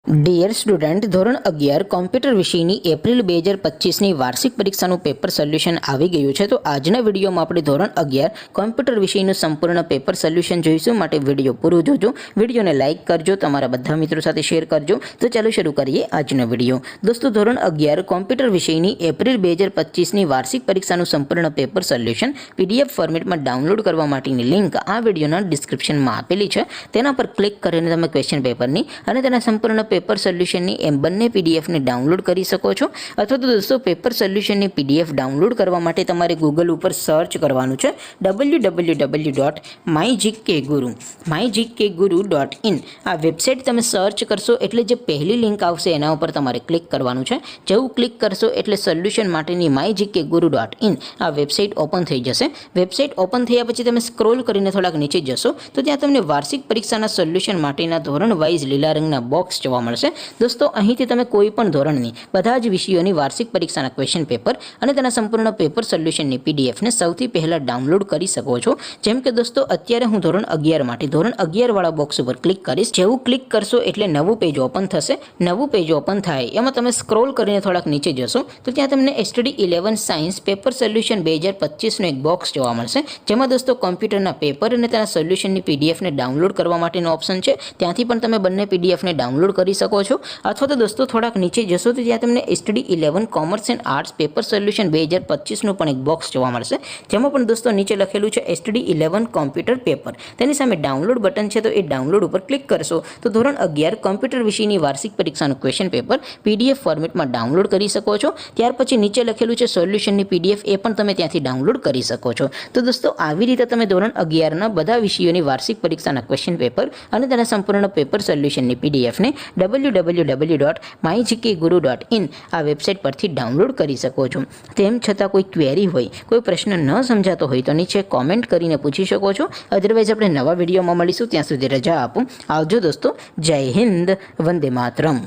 Dear student, ધોરણ 11 computer વિષયની April 2025ની વાર્ષિક પરીક્ષાનું પેપર સોલ્યુશન આવી ગયું છે. તો આજના વિડીયોમાં આપણે ધોરણ 11 કોમ્પ્યુટર વિષયનું સંપૂર્ણ પેપર સોલ્યુશન જોઈશું. માટે વિડીયો પૂરો જોજો, વિડીયોને લાઇક કરજો, તમારા બધા મિત્રો સાથે શેર કરજો. તો ચાલો શરૂ કરીએ આજનો વિડીયો. દોસ્તો, ધોરણ 11 કોમ્પ્યુટર વિષયની એપ્રિલ 2025ની વાર્ષિક પરીક્ષાનું સંપૂર્ણ પેપર સોલ્યુશન PDF ફોર્મેટમાં ડાઉનલોડ કરવા માટેની લિંક આ વિડીયોના ડિસ્ક્રિપ્શનમાં આપેલી છે. તેના પર ક્લિક કરીને તમે ક્વેશ્ચન પેપરની અને તેના સંપૂર્ણ પેપર સોલ્યુશનની એમ બંને પીડીએફને ડાઉનલોડ કરી શકો છો. અથવા તો દોસ્તો, પેપર સોલ્યુશનની PDF ડાઉનલોડ કરવા માટે તમારે ગૂગલ ઉપર સર્ચ કરવાનું છે www.mygkguru.in. આ વેબસાઇટ તમે સર્ચ કરશો એટલે જે પહેલી લિંક આવશે એના ઉપર તમારે ક્લિક કરવાનું છે. જેવું ક્લિક કરશો એટલે સોલ્યુશન માટેની mygkguru.in આ વેબસાઇટ ઓપન થઈ જશે. વેબસાઇટ ઓપન થયા પછી તમે સ્ક્રોલ કરીને થોડાક નીચે જશો તો ત્યાં તમને વાર્ષિક પરીક્ષાના સોલ્યુશન માટેના ધોરણ વાઇઝ લીલા રંગના બોક્સ જોવા મળશે. દોસ્તો, અહીંથી તમે કોઈ પણ ધોરણની બધા જ વિષયોની વાર્ષિક પરીક્ષાના ક્વેશ્ચન પેપર અને તેના સંપૂર્ણ પેપર સોલ્યુશનની PDFને સૌથી પહેલાં ડાઉનલોડ કરી શકો છો. જેમ કે દોસ્તો, અત્યારે હું ધોરણ 11 માટે ધોરણ 11 વાળા બોક્સ ઉપર ક્લિક કરીશ. જેવું ક્લિક કરશો એટલે નવું પેજ ઓપન થશે. નવું પેજ ઓપન થાય એમાં તમે સ્ક્રોલ કરીને થોડાક નીચે જશો તો ત્યાં તમને STD 11 સાયન્સ પેપર સોલ્યુશન 2025નો એક બોક્સ જોવા મળશે. જેમાં દોસ્તો કોમ્પ્યુટરના પેપર અને તેના સોલ્યુશનની PDFને ડાઉનલોડ કરવા માટેનો ઓપ્શન છે. ત્યાંથી પણ તમે બંને PDFને ડાઉનલોડ કરી શકો છો. અથવા તો દોસ્તો થોડાક નીચે જશો તો ત્યાં તમને STD 11 commerce and arts paper solution 2025નું પણ એક બોક્સ જોવા મળશે. જેમાં પણ દોસ્તો નીચે લખેલું છે STD 11 કોમ્પ્યુટર પેપર. તેની સામે ડાઉનલોડ બટન છે, તો એ ડાઉનલોડ ઉપર ક્લિક કરશો તો ધોરણ 11 કોમ્પ્યુટર વિષયની વાર્ષિક પરીક્ષાનું ક્વેશ્ચન પેપર PDF ફોર્મેટમાં ડાઉનલોડ કરી શકો છો. ત્યાર પછી નીચે લખેલું છે સોલ્યુશનની PDF, એ પણ તમે ત્યાંથી ડાઉનલોડ કરી શકો છો. તો દોસ્તો, આવી રીતે તમે ધોરણ 11ના બધા વિષયોની વાર્ષિક પરીક્ષાના ક્વેશ્ચન પેપર અને તેના સંપૂર્ણ પેપર સોલ્યુશનની PDFને www.mygkguru.in આ વેબસાઇટ પરથી ડાઉનલોડ કરી શકો છો. તેમ છતાં કોઈ ક્વેરી હોય, કોઈ પ્રશ્ન ન સમજાતો હોય તો નીચે કોમેન્ટ કરીને પૂછી શકો છો. અધરવાઇઝ આપણે નવા વિડીયોમાં મળીશું. ત્યાં સુધી રજા આપો. આવજો દોસ્તો. જય હિન્દ. વંદે માતરમ.